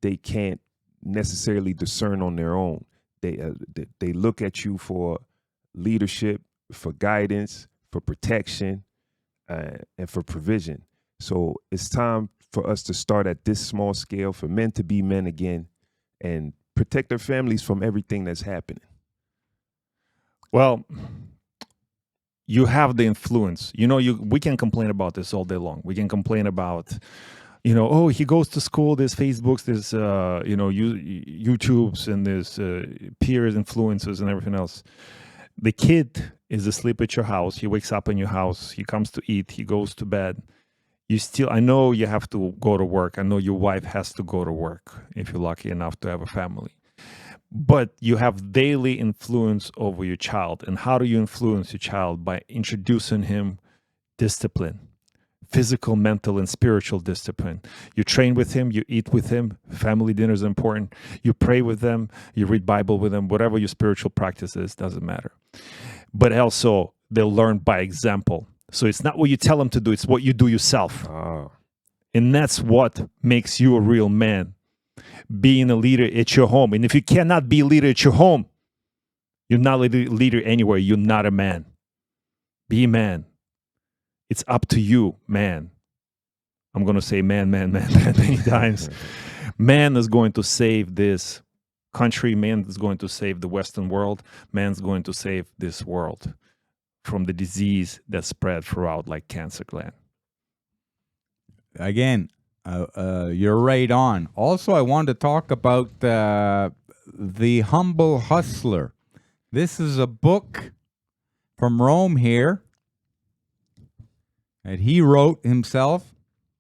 they can't necessarily discern on their own. They look at you for leadership, for guidance, for protection, and for provision. So it's time for us to start at this small scale, for men to be men again and protect their families from everything that's happening. Well, you have the influence. We can complain about this all day long. We can complain about, oh, he goes to school, there's Facebooks, there's, YouTubes, and there's peers, influencers, and everything else. The kid is asleep at your house. He wakes up in your house. He comes to eat. He goes to bed. I know you have to go to work. I know your wife has to go to work if you're lucky enough to have a family. But you have daily influence over your child. And how do you influence your child? By introducing him discipline, physical, mental, and spiritual discipline. You train with him, you eat with him. Family dinner is important. You pray with them, you read Bible with them, whatever your spiritual practice is, doesn't matter. But also, they'll learn by example. So it's not what you tell them to do, it's what you do yourself. And that's what makes you a real man. Being a leader at your home. And if you cannot be a leader at your home, you're not a leader anywhere. You're not a man. Be a man. It's up to you, man. I'm going to say man many times. Man is going to save this country. Man is going to save the Western world. Man's going to save this world from the disease that spread throughout like cancer gland. Again, you're right on. Also, I wanted to talk about The Humble Hustler. This is a book from Rome here that he wrote himself,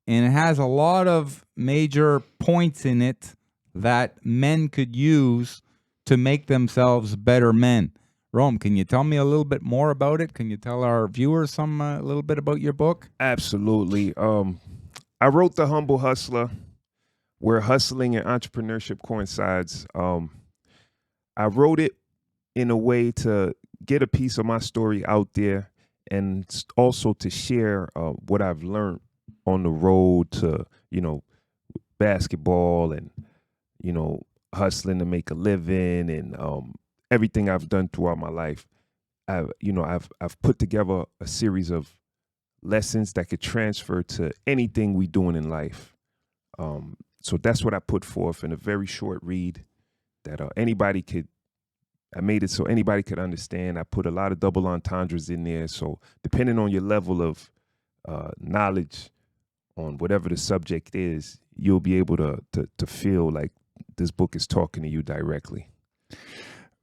and it has a lot of major points in it that men could use to make themselves better men. Rome, can you tell me a little bit more about it? Can you tell our viewers a little bit about your book? Absolutely. I wrote The Humble Hustler, where hustling and entrepreneurship coincides. I wrote it in a way to get a piece of my story out there, and also to share what I've learned on the road to, basketball and, hustling to make a living, and everything I've done throughout my life. I've put together a series of lessons that could transfer to anything we doing in life. So that's what I put forth in a very short read that I made it so anybody could understand. I put a lot of double entendres in there. So depending on your level of knowledge on whatever the subject is, you'll be able to feel like this book is talking to you directly.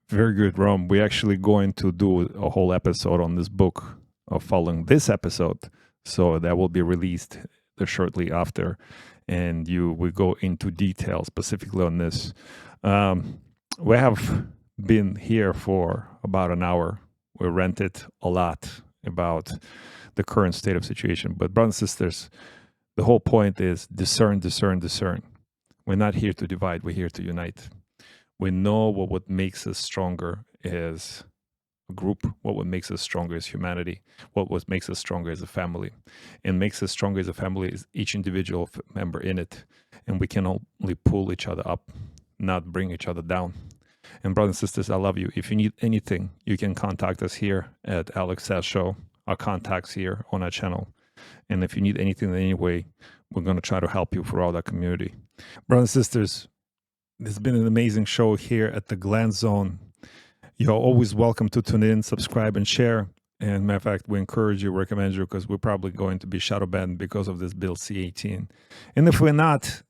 Very good, Rome. We're actually going to do a whole episode on this book following this episode. So that will be released shortly after. And we go into detail specifically on this. We have been here for about an hour. We ranted a lot about the current state of situation. But brothers and sisters, the whole point is discern, discern, discern. We're not here to divide. We're here to unite. We know what makes us stronger is a group. What makes us stronger is humanity. What makes us stronger is a family. And makes us stronger as a family is each individual member in it. And we can only pull each other up, not bring each other down. And brothers and sisters, I love you. If you need anything, you can contact us here at Alex Sass Show. Our contacts here on our channel. And if you need anything in any way, we're going to try to help you throughout our community. Brothers and sisters, this has been an amazing show here at the Gland Zone. You're always welcome to tune in, subscribe, and share. And matter of fact, we encourage you, recommend you, because we're probably going to be shadow banned because of this bill C-18. And if we're not,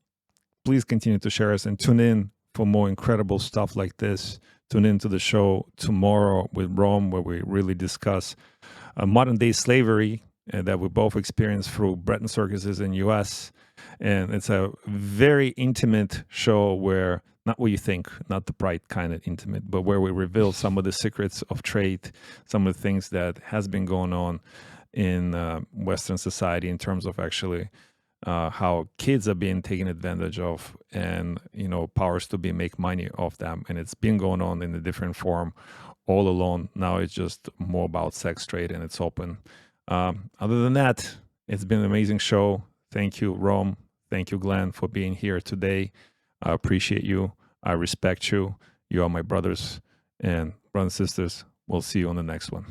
please continue to share us and tune in for more incredible stuff like this. Tune into the show tomorrow with Rome, where we really discuss modern day slavery that we both experienced through Breton circuses in U.S. And it's a very intimate show where, not what you think, not the bright kind of intimate, but where we reveal some of the secrets of trade, some of the things that has been going on in Western society in terms of actually how kids are being taken advantage of, and powers to be make money off them. And it's been going on in a different form all along. Now it's just more about sex trade, and it's open. Other than that, it's been an amazing show. Thank you, Rome. Thank you, Glenn, for being here today. I appreciate you. I respect you. You are my brothers and sisters. We'll see you on the next one.